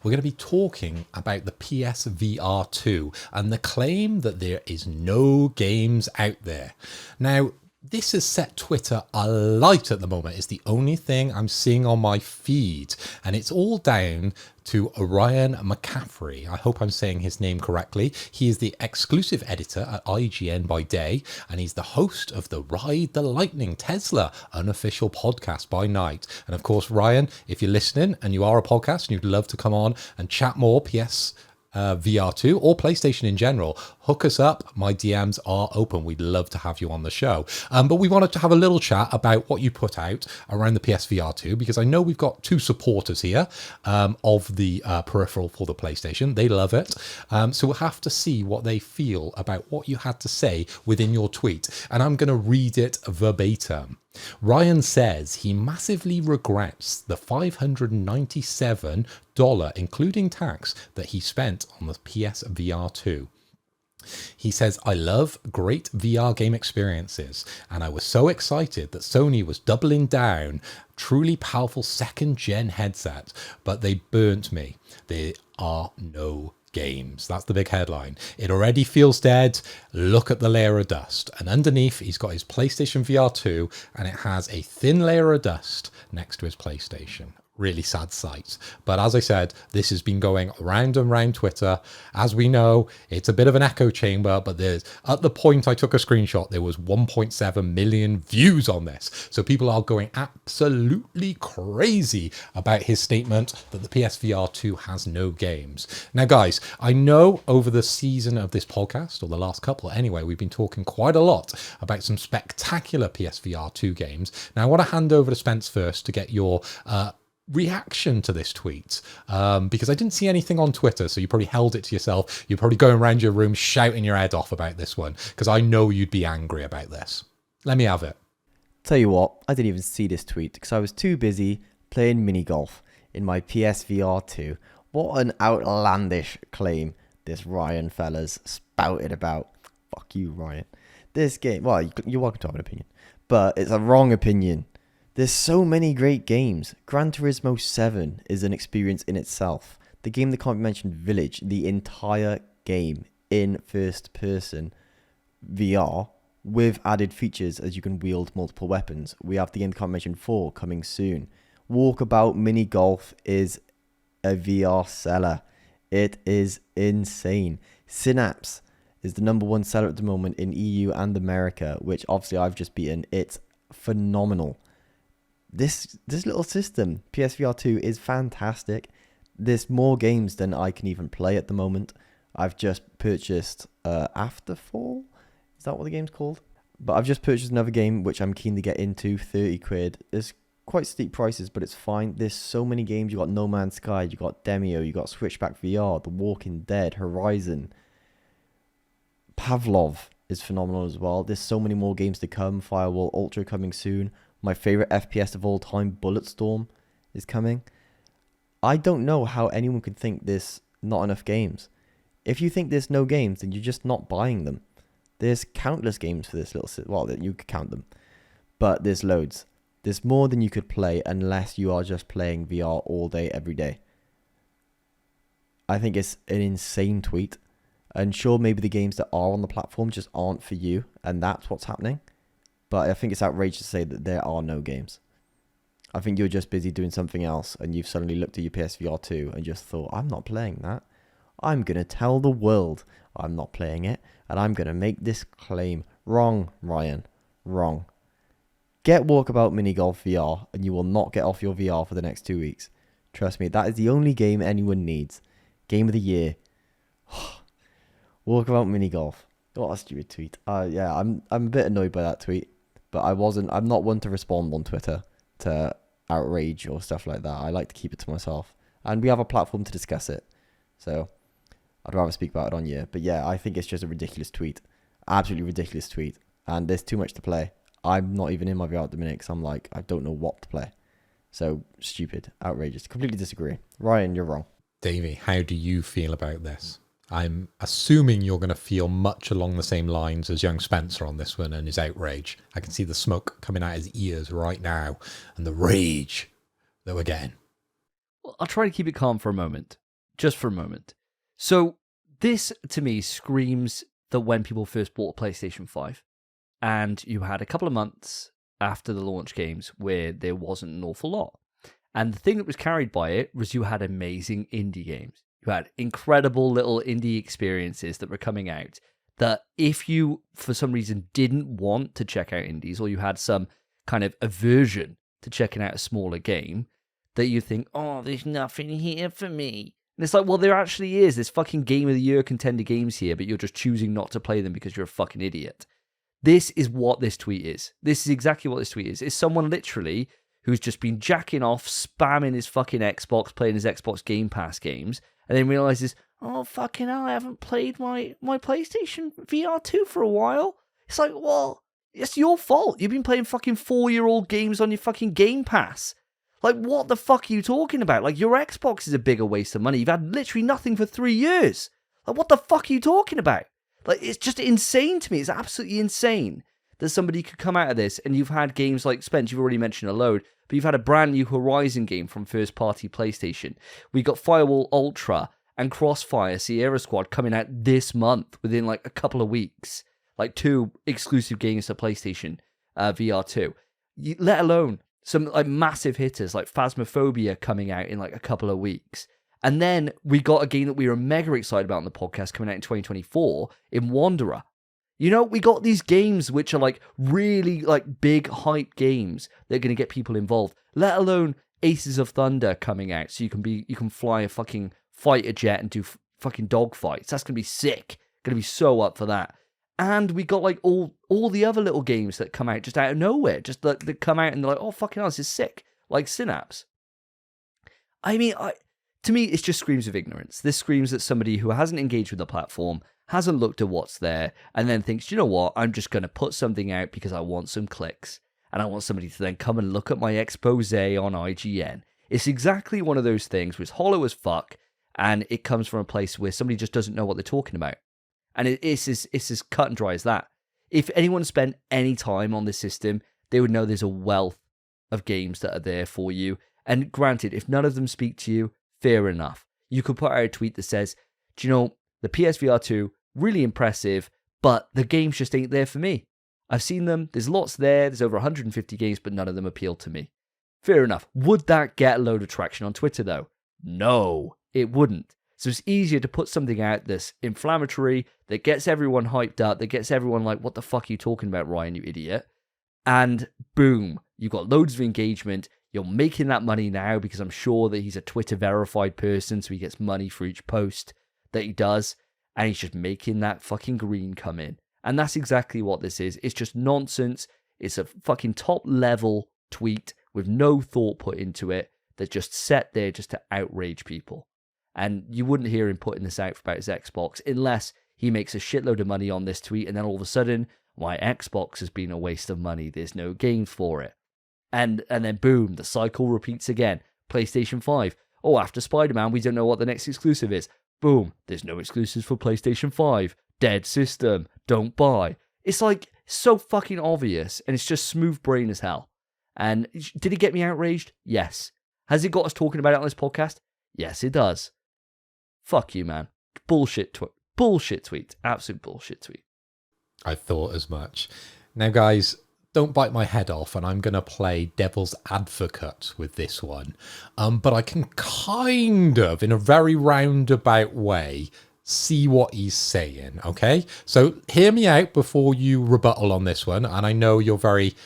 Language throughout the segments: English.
we're going to be talking about the PSVR2 and the claim that there is no games out there. Now, this has set Twitter alight at the moment. It's the only thing I'm seeing on my feed. And it's all down to Ryan McCaffrey. I hope I'm saying his name correctly. He is the exclusive editor at IGN by day, and he's the host of the Ride the Lightning Tesla unofficial podcast by night. And of course, Ryan, if you're listening and you are a podcast and you'd love to come on and chat more VR2 or PlayStation in general, hook us up. My DMs are open. We'd love to have you on the show. But we wanted to have a little chat about what you put out around the PSVR2, because I know we've got two supporters here of the peripheral for the PlayStation. They love it. So we'll have to see what they feel about what you had to say within your tweet. And I'm going to read it verbatim. Ryan says he massively regrets the $597, including tax, that he spent on the PSVR2. He says, I love great VR game experiences, and I was so excited that Sony was doubling down, truly powerful second-gen headset, but they burnt me. There are no games. That's the big headline. It already feels dead. Look at the layer of dust. And underneath, he's got his PlayStation VR2, and it has a thin layer of dust next to his PlayStation. Really sad sight. But as I said, this has been going round and round Twitter. As we know, it's a bit of an echo chamber, but there's, at the point I took a screenshot, there was 1.7 million views on this. So people are going absolutely crazy about his statement that the PSVR 2 has no games. Now, guys, I know over the season of this podcast, or the last couple anyway, we've been talking quite a lot about some spectacular PSVR 2 games. Now, I want to hand over to Spence first to get your reaction to this tweet, because I didn't see anything on Twitter, so you probably held it to yourself. You're probably going around your room shouting your head off about this one, because I know you'd be angry about this. Let me have it. Tell you what, I didn't even see this tweet because I was too busy playing mini golf in my PSVR 2. What an outlandish claim this Ryan fella's spouted about. Fuck you, Ryan. This game, well, you're welcome to have an opinion, but it's a wrong opinion. There's so many great games. Gran Turismo 7 is an experience in itself. The game that can't be mentioned, Village, the entire game in first person VR with added features as you can wield multiple weapons. We have the game that can't be mentioned 4 coming soon. Walkabout Mini Golf is a VR seller. It is insane. Synapse is the #1 seller at the moment in EU and America, which obviously I've just beaten. It's phenomenal. This little system, PSVR 2, is fantastic. There's more games than I can even play at the moment. I've just purchased Afterfall. Is that what the game's called? But I've just purchased another game which I'm keen to get into, 30 quid. It's quite steep prices, but it's fine. There's so many games. You got No Man's Sky, you got Demio, you got Switchback VR, The Walking Dead, Horizon. Pavlov is phenomenal as well. There's so many more games to come. Firewall Ultra coming soon. My favorite FPS of all time, Bulletstorm, is coming. I don't know how anyone could think there's not enough games. If you think there's no games, then you're just not buying them. There's countless games for this little... Well, you could count them. But there's loads. There's more than you could play unless you are just playing VR all day, every day. I think it's an insane tweet. And sure, maybe the games that are on the platform just aren't for you, and that's what's happening. But I think it's outrageous to say that there are no games. I think you're just busy doing something else, and you've suddenly looked at your PSVR 2 and just thought, I'm not playing that. I'm going to tell the world I'm not playing it, and I'm going to make this claim. Wrong, Ryan. Wrong. Get Walkabout Mini Golf VR, and you will not get off your VR for the next 2 weeks. Trust me, that is the only game anyone needs. Game of the year. Walkabout Mini Golf. What a stupid tweet. Yeah, I'm a bit annoyed by that tweet. But I'm not one to respond on Twitter to outrage or stuff like that. I like to keep it to myself. And we have a platform to discuss it. So I'd rather speak about it on here. But yeah, I think it's just a ridiculous tweet. Absolutely ridiculous tweet. And there's too much to play. I'm not even in my VR at the minute because I'm like, I don't know what to play. So stupid, outrageous. Completely disagree. Ryan, you're wrong. Davey, how do you feel about this? I'm assuming you're going to feel much along the same lines as young Spencer on this one and his outrage. I can see the smoke coming out his ears right now and the rage that we're getting. Well, I'll try to keep it calm for a moment. just for a moment. So this, to me, screams that when people first bought a PlayStation 5, and you had a couple of months after the launch games where there wasn't an awful lot. And the thing that was carried by it was you had amazing indie games. You had incredible little indie experiences that were coming out that if you, for some reason, didn't want to check out indies, or you had some kind of aversion to checking out a smaller game, that you think, oh, there's nothing here for me. And it's like, well, there actually is. There's fucking Game of the Year contender games here, but you're just choosing not to play them because you're a fucking idiot. This is what this tweet is. This is exactly what this tweet is. It's someone literally who's just been jacking off, spamming his fucking Xbox, playing his Xbox Game Pass games, and then realizes, oh, fucking hell, I haven't played my PlayStation VR2 for a while. It's like, well, it's your fault. You've been playing fucking 4-year-old games on your fucking Game Pass. Like, what the fuck are you talking about? Like, your Xbox is a bigger waste of money. You've had literally nothing for 3 years. Like, what the fuck are you talking about? Like, it's just insane to me. It's absolutely insane that somebody could come out of this, and you've had games like Spence, you've already mentioned a load, but you've had a brand new Horizon game from first-party PlayStation. We got Firewall Ultra and Crossfire Sierra Squad coming out this month within like a couple of weeks. Like 2 exclusive games to PlayStation VR2. Let alone some like massive hitters like Phasmophobia coming out in like a couple of weeks. And then we got a game that we were mega excited about on the podcast coming out in 2024 in Wanderer. You know, we got these games which are like really like big hype games that are going to get people involved. Let alone Aces of Thunder coming out, so you can fly a fucking fighter jet and do fucking dogfights. That's going to be sick. Going to be so up for that. And we got like all the other little games that come out just out of nowhere, just that come out and they're like, oh fucking hell, this is sick. Like Synapse. I mean, to me, it just screams of ignorance. This screams at somebody who hasn't engaged with the platform, hasn't looked at what's there, and then thinks, you know what, I'm just going to put something out because I want some clicks. And I want somebody to then come and look at my expose on IGN. It's exactly one of those things where it's hollow as fuck, and it comes from a place where somebody just doesn't know what they're talking about. And it's as cut and dry as that. If anyone spent any time on this system, they would know there's a wealth of games that are there for you. And granted, if none of them speak to you, fair enough. You could put out a tweet that says, do you know, the PSVR2, really impressive, but the games just ain't there for me. I've seen them, there's lots there, there's over 150 games, but none of them appeal to me. Fair enough. Would that get a load of traction on Twitter, though? No, it wouldn't. So it's easier to put something out that's inflammatory, that gets everyone hyped up, that gets everyone like, what the fuck are you talking about, Ryan, you idiot? And boom, you've got loads of engagement. You're making that money now because I'm sure that he's a Twitter verified person, so he gets money for each post that he does. And he's just making that fucking green come in. And that's exactly what this is. It's just nonsense. It's a fucking top level tweet with no thought put into it that just set there just to outrage people. And you wouldn't hear him putting this out about his Xbox unless he makes a shitload of money on this tweet and then all of a sudden, my Xbox has been a waste of money. There's no gain for it. And then boom, the cycle repeats again. PlayStation 5. Oh, after Spider-Man, we don't know what the next exclusive is. Boom, there's no exclusives for PlayStation 5. Dead system. Don't buy. It's like so fucking obvious and it's just smooth brain as hell. And did it get me outraged? Yes. Has it got us talking about it on this podcast? Yes, it does. Fuck you, man. Bullshit tweet. Absolute bullshit tweet. I thought as much. Now, guys, don't bite my head off, and I'm going to play devil's advocate with this one. But I can kind of, in a very roundabout way, see what he's saying, okay? So hear me out before you rebuttal on this one, and I know you're very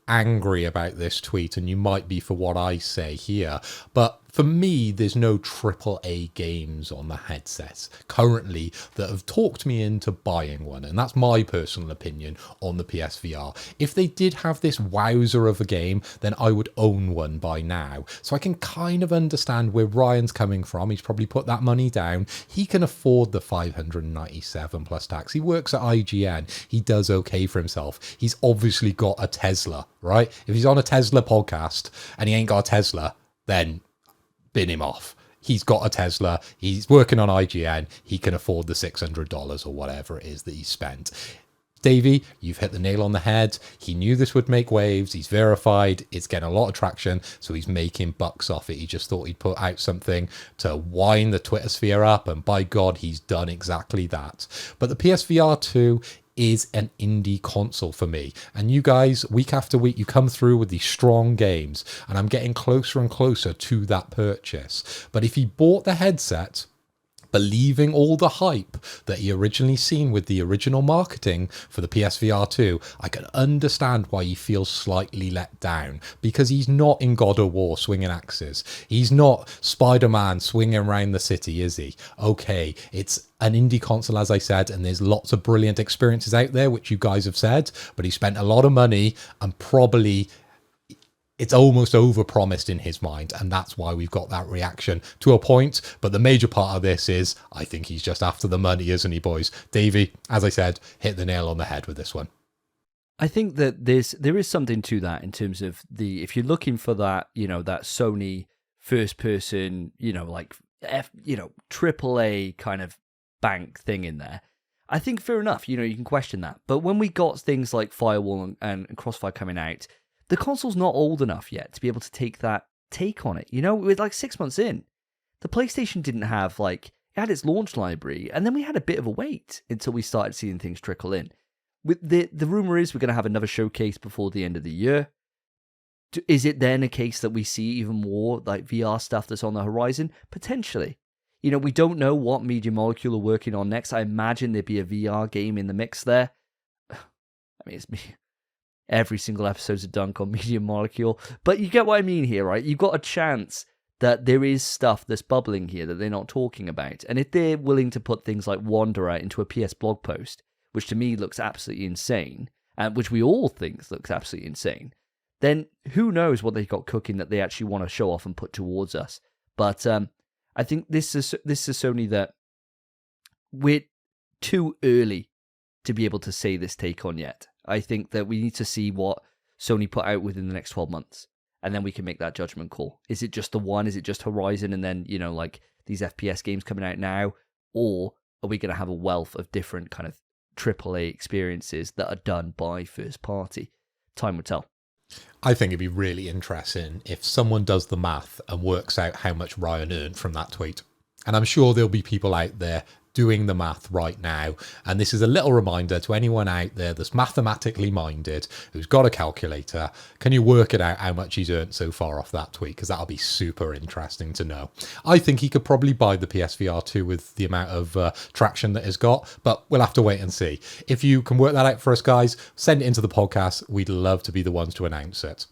angry about this tweet, and you might be for what I say here, but for me, there's no AAA games on the headsets currently that have talked me into buying one, and that's my personal opinion on the PSVR. If they did have this wowzer of a game, then I would own one by now. So I can kind of understand where Ryan's coming from. He's probably put that money down. He can afford the 597 plus tax. He works at IGN. He does okay for himself. He's obviously got a Tesla, right? If he's on a Tesla podcast and he ain't got a Tesla, then bin him off. He's got a Tesla. He's working on IGN. He can afford the $600 or whatever it is that he spent. Davey, you've hit the nail on the head. He knew this would make waves. He's verified. It's getting a lot of traction. So he's making bucks off it. He just thought he'd put out something to wind the Twitter sphere up. And by God, he's done exactly that. But the PSVR 2 is an indie console for me. And you guys, week after week, you come through with these strong games. And I'm getting closer and closer to that purchase. But if he bought the headset, believing all the hype that he originally seen with the original marketing for the PSVR 2, I can understand why he feels slightly let down, because he's not in God of War swinging axes. He's not Spider-Man swinging around the city, is he? Okay, it's an indie console, as I said, and there's lots of brilliant experiences out there, which you guys have said, but he spent a lot of money and probably it's almost overpromised in his mind, and that's why we've got that reaction to a point. But the major part of this is, I think he's just after the money, isn't he, boys? Davey, as I said, hit the nail on the head with this one. I think that there is something to that in terms of if you're looking for that, that Sony first person, AAA kind of bank thing in there. I think fair enough, you can question that. But when we got things like Firewall and Crossfire coming out, the console's not old enough yet to be able to take that take on it. We're like 6 months in. The PlayStation didn't have it had its launch library, and then we had a bit of a wait until we started seeing things trickle in. With the rumor is we're going to have another showcase before the end of the year. Is it then a case that we see even more VR stuff that's on the horizon? Potentially. We don't know what Media Molecule are working on next. I imagine there'd be a VR game in the mix there. I mean, it's me. Every single episode's a dunk on Media Molecule. But you get what I mean here, right? You've got a chance that there is stuff that's bubbling here that they're not talking about. And if they're willing to put things like Wanderer into a PS blog post, which to me looks absolutely insane, and which we all think looks absolutely insane, then who knows what they've got cooking that they actually want to show off and put towards us. But I think this is Sony that we're too early to be able to say this take on yet. I think that we need to see what Sony put out within the next 12 months, and then we can make that judgment call. Is it just the one? Is it just Horizon and then, these FPS games coming out now? Or are we going to have a wealth of different kind of AAA experiences that are done by first party? Time will tell. I think it'd be really interesting if someone does the math and works out how much Ryan earned from that tweet. And I'm sure there'll be people out there doing the math right now. And this is a little reminder to anyone out there that's mathematically minded, who's got a calculator. Can you work it out how much he's earned so far off that tweet? Because that'll be super interesting to know. I think he could probably buy the PSVR 2 with the amount of traction that it's got, but we'll have to wait and see. If you can work that out for us, guys, send it into the podcast. We'd love to be the ones to announce it.